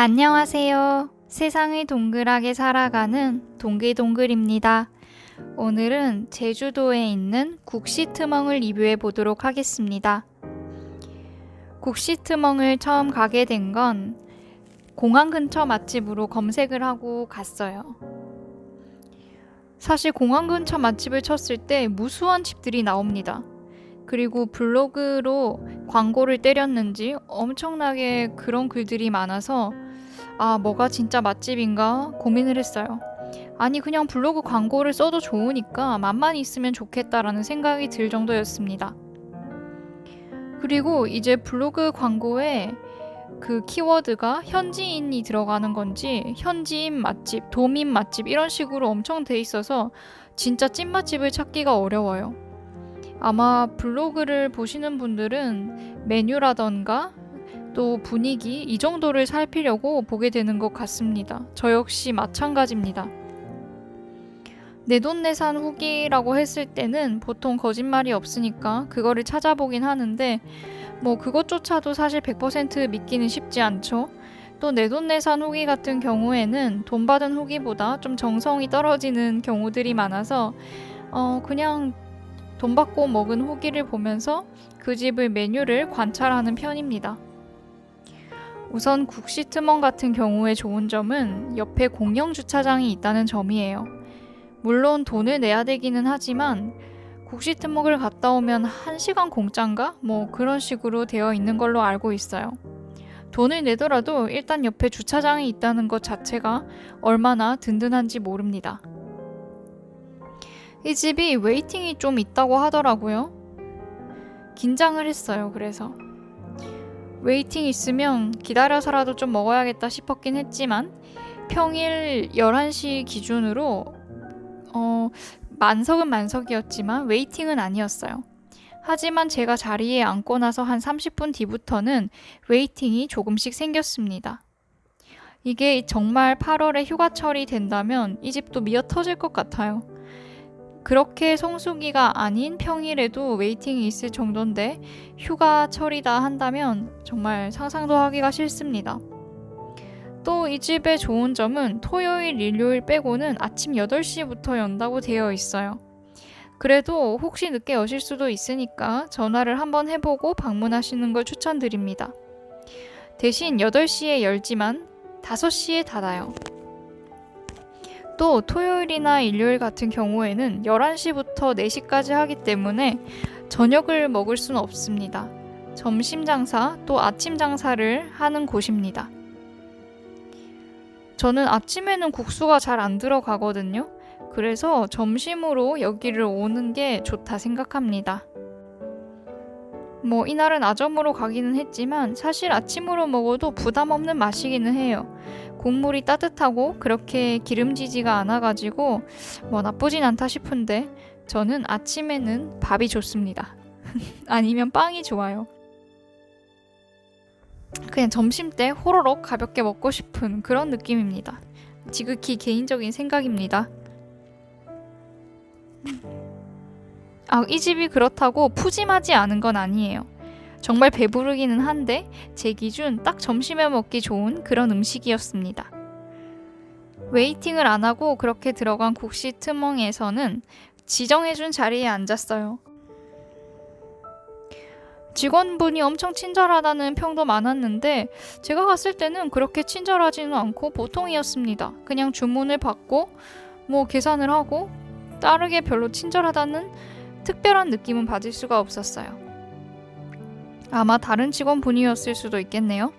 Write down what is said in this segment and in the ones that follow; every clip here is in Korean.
안녕하세요. 세상을 동글하게 살아가는 동글동글입니다. 오늘은 제주도에 있는 국시트멍을 리뷰해 보도록 하겠습니다. 국시트멍을 처음 가게 된 건 공항 근처 맛집으로 검색을 하고 갔어요. 사실 공항 근처 맛집을 쳤을 때 무수한 집들이 나옵니다. 그리고 블로그로 광고를 때렸는지 엄청나게 그런 글들이 많아서 뭐가 진짜 맛집인가 고민을 했어요. 아니, 그냥 블로그 광고를 써도 좋으니까 맛만 있으면 좋겠다라는 생각이 들 정도였습니다. 그리고 이제 블로그 광고에 그 키워드가 현지인이 들어가는 건지 현지인 맛집, 도민 맛집 이런 식으로 엄청 돼 있어서 진짜 찐맛집을 찾기가 어려워요. 아마 블로그를 보시는 분들은 메뉴라던가 또 분위기 이 정도를 살피려고 보게 되는 것 같습니다. 저 역시 마찬가지입니다. 내돈내산 후기라고 했을 때는 보통 거짓말이 없으니까 그거를 찾아보긴 하는데 그것조차도 사실 100% 믿기는 쉽지 않죠. 또 내돈내산 후기 같은 경우에는 돈 받은 후기보다 좀 정성이 떨어지는 경우들이 많아서 그냥 돈 받고 먹은 후기를 보면서 그 집의 메뉴를 관찰하는 편입니다. 우선 국시트멍 같은 경우에 좋은 점은 옆에 공영 주차장이 있다는 점이에요. 물론 돈을 내야 되기는 하지만 국시트멍을 갔다 오면 1시간 공짜인가? 그런 식으로 되어 있는 걸로 알고 있어요. 돈을 내더라도 일단 옆에 주차장이 있다는 것 자체가 얼마나 든든한지 모릅니다. 이 집이 웨이팅이 좀 있다고 하더라고요. 긴장을 했어요. 그래서 웨이팅 있으면 기다려서라도 좀 먹어야겠다 싶었긴 했지만 평일 11시 기준으로 만석은 만석이었지만 웨이팅은 아니었어요. 하지만 제가 자리에 앉고 나서 한 30분 뒤부터는 웨이팅이 조금씩 생겼습니다. 이게 정말 8월에 휴가철이 된다면 이 집도 미어 터질 것 같아요. 그렇게 성수기가 아닌 평일에도 웨이팅이 있을 정도인데 휴가철이다 한다면 정말 상상도 하기가 싫습니다. 또 이 집의 좋은 점은 토요일, 일요일 빼고는 아침 8시부터 연다고 되어 있어요. 그래도 혹시 늦게 오실 수도 있으니까 전화를 한번 해보고 방문하시는 걸 추천드립니다. 대신 8시에 열지만 5시에 닫아요. 또 토요일이나 일요일 같은 경우에는 11시부터 4시까지 하기 때문에 저녁을 먹을 수는 없습니다. 점심 장사 또 아침 장사를 하는 곳입니다. 저는 아침에는 국수가 잘 안 들어가거든요. 그래서 점심으로 여기를 오는 게 좋다 생각합니다. 이날은 아점으로 가기는 했지만 사실 아침으로 먹어도 부담 없는 맛이기는 해요. 국물이 따뜻하고 그렇게 기름지지가 않아가지고 나쁘진 않다 싶은데 저는 아침에는 밥이 좋습니다. 아니면 빵이 좋아요. 그냥 점심 때 호로록 가볍게 먹고 싶은 그런 느낌입니다. 지극히 개인적인 생각입니다. 이 집이 그렇다고 푸짐하지 않은 건 아니에요. 정말 배부르기는 한데 제 기준 딱 점심에 먹기 좋은 그런 음식이었습니다. 웨이팅을 안 하고 그렇게 들어간 국시트멍에서는 지정해준 자리에 앉았어요. 직원분이 엄청 친절하다는 평도 많았는데 제가 갔을 때는 그렇게 친절하지는 않고 보통이었습니다. 그냥 주문을 받고 계산을 하고 다르게 별로 친절하다는 특별한 느낌은 받을 수가 없었어요. 아마 다른 직원분이었을 수도 있겠네요.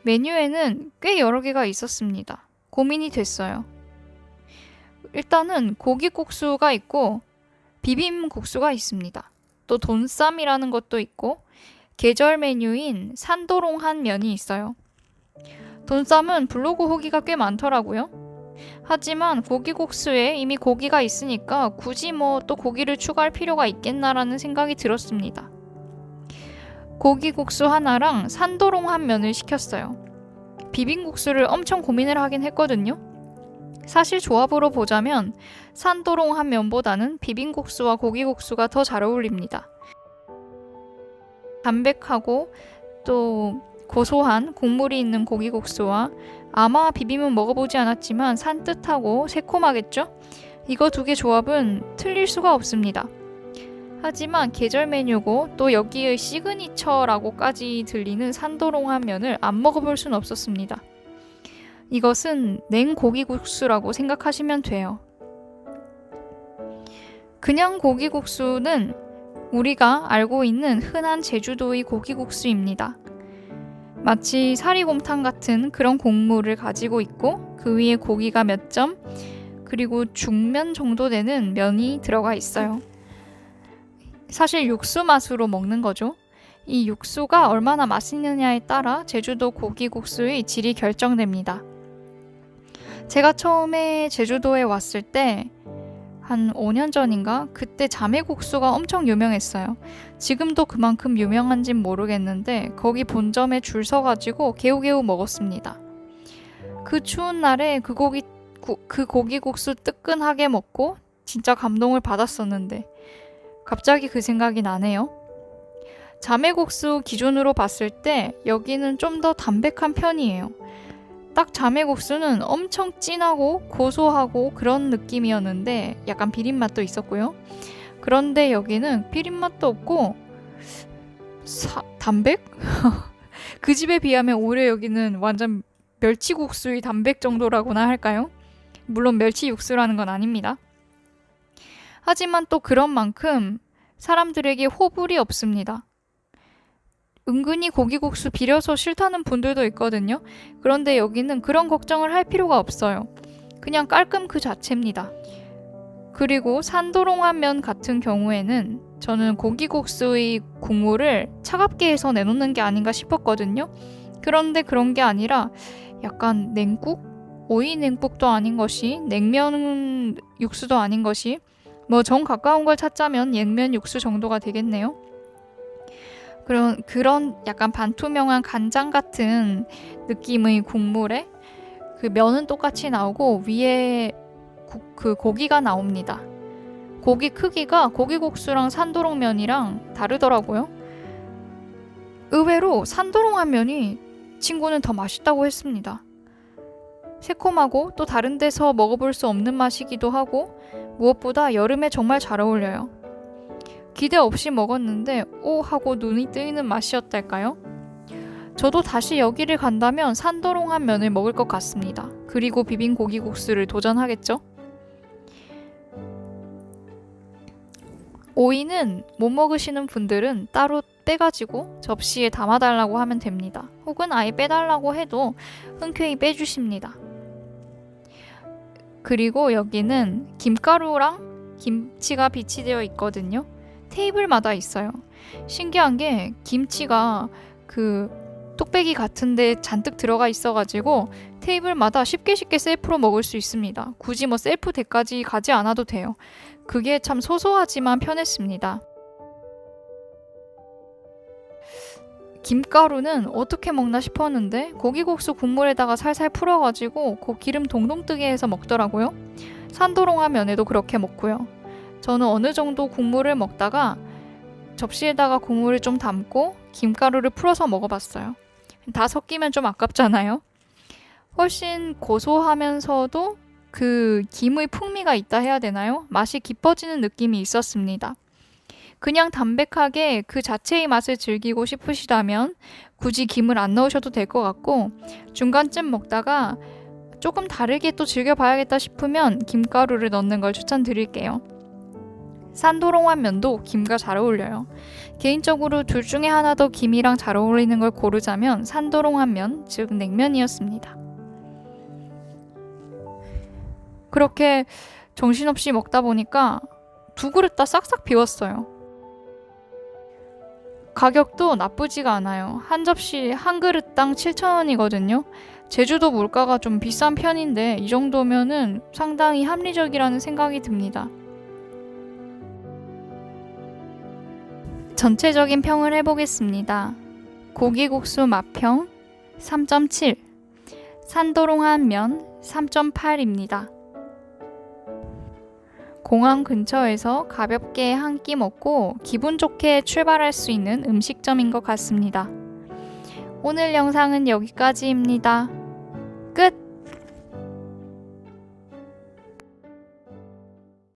메뉴에는 꽤 여러 개가 있었습니다. 고민이 됐어요. 일단은 고기국수가 있고 비빔국수가 있습니다. 또 돈쌈이라는 것도 있고 계절 메뉴인 산도롱한 면이 있어요. 돈쌈은 블로그 후기가 꽤 많더라고요. 하지만 고기국수에 이미 고기가 있으니까 굳이 또 고기를 추가할 필요가 있겠나라는 생각이 들었습니다. 고기국수 하나랑 산도롱한 면을 시켰어요. 비빔국수를 엄청 고민을 하긴 했거든요. 사실 조합으로 보자면 산도롱한 면보다는 비빔국수와 고기국수가 더 잘 어울립니다. 담백하고 또 고소한 국물이 있는 고기국수와 아마 비빔은 먹어보지 않았지만 산뜻하고 새콤하겠죠? 이거 두 개 조합은 틀릴 수가 없습니다. 하지만 계절 메뉴고 또 여기의 시그니처라고까지 들리는 산도롱한 면을 안 먹어볼 순 없었습니다. 이것은 냉고기국수라고 생각하시면 돼요. 그냥 고기국수는 우리가 알고 있는 흔한 제주도의 고기국수입니다. 마치 사리곰탕 같은 그런 국물을 가지고 있고 그 위에 고기가 몇 점, 그리고 중면 정도 되는 면이 들어가 있어요. 사실 육수 맛으로 먹는 거죠. 이 육수가 얼마나 맛있느냐에 따라 제주도 고기국수의 질이 결정됩니다. 제가 처음에 제주도에 왔을 때 한 5년 전인가? 그때 자매국수가 엄청 유명했어요. 지금도 그만큼 유명한진 모르겠는데 거기 본점에 줄 서가지고 개우개우 먹었습니다. 그 추운 날에 그 고기국수 뜨끈하게 먹고 진짜 감동을 받았었는데 갑자기 그 생각이 나네요. 자매국수 기준으로 봤을 때 여기는 좀 더 담백한 편이에요. 딱 자매국수는 엄청 진하고 고소하고 그런 느낌이었는데 약간 비린맛도 있었고요. 그런데 여기는 비린맛도 없고 담백? 그 집에 비하면 오히려 여기는 완전 멸치국수의 담백 정도라고나 할까요? 물론 멸치 육수라는 건 아닙니다. 하지만 또 그런 만큼 사람들에게 호불이 없습니다. 은근히 고기국수 비려서 싫다는 분들도 있거든요. 그런데 여기는 그런 걱정을 할 필요가 없어요. 그냥 깔끔 그 자체입니다. 그리고 산도롱한 면 같은 경우에는 저는 고기국수의 국물을 차갑게 해서 내놓는 게 아닌가 싶었거든요. 그런데 그런 게 아니라 약간 냉국? 오이 냉국도 아닌 것이, 냉면 육수도 아닌 것이, 뭐 정 가까운 걸 찾자면 냉면 육수 정도가 되겠네요. 그런 약간 반투명한 간장 같은 느낌의 국물에 그 면은 똑같이 나오고 위에 그 고기가 나옵니다. 고기 크기가 고기국수랑 산도롱면이랑 다르더라고요. 의외로 산도롱한 면이 친구는 더 맛있다고 했습니다. 새콤하고 또 다른 데서 먹어볼 수 없는 맛이기도 하고 무엇보다 여름에 정말 잘 어울려요. 기대 없이 먹었는데 오 하고 눈이 뜨이는 맛이었달까요? 저도 다시 여기를 간다면 산도롱한 면을 먹을 것 같습니다. 그리고 비빔 고기국수를 도전하겠죠? 오이는 못 먹으시는 분들은 따로 빼가지고 접시에 담아달라고 하면 됩니다. 혹은 아예 빼달라고 해도 흔쾌히 빼주십니다. 그리고 여기는 김가루랑 김치가 비치되어 있거든요. 테이블마다 있어요. 신기한 게 김치가 그 뚝배기 같은데 잔뜩 들어가 있어가지고 테이블마다 쉽게 셀프로 먹을 수 있습니다. 굳이 뭐 셀프 대까지 가지 않아도 돼요. 그게 참 소소하지만 편했습니다. 김가루는 어떻게 먹나 싶었는데 고기국수 국물에다가 살살 풀어가지고 그 기름 동동 뜨게 해서 먹더라고요. 산도롱한 면에도 그렇게 먹고요. 저는 어느 정도 국물을 먹다가 접시에다가 국물을 좀 담고 김가루를 풀어서 먹어봤어요. 다 섞이면 좀 아깝잖아요. 훨씬 고소하면서도 그 김의 풍미가 있다 해야 되나요? 맛이 깊어지는 느낌이 있었습니다. 그냥 담백하게 그 자체의 맛을 즐기고 싶으시다면 굳이 김을 안 넣으셔도 될 것 같고 중간쯤 먹다가 조금 다르게 또 즐겨봐야겠다 싶으면 김가루를 넣는 걸 추천드릴게요. 산도롱한 면도 김과 잘 어울려요. 개인적으로 둘 중에 하나 더 김이랑 잘 어울리는 걸 고르자면 산도롱한 면, 즉 냉면이었습니다. 그렇게 정신없이 먹다 보니까 2그릇 다 싹싹 비웠어요. 가격도 나쁘지가 않아요. 한 접시 한 그릇당 7,000원이거든요. 제주도 물가가 좀 비싼 편인데 이 정도면은 상당히 합리적이라는 생각이 듭니다. 전체적인 평을 해보겠습니다. 고기국수 맛평 3.7, 산도롱한 면 3.8입니다. 공항 근처에서 가볍게 한 끼 먹고 기분 좋게 출발할 수 있는 음식점인 것 같습니다. 오늘 영상은 여기까지입니다. 끝!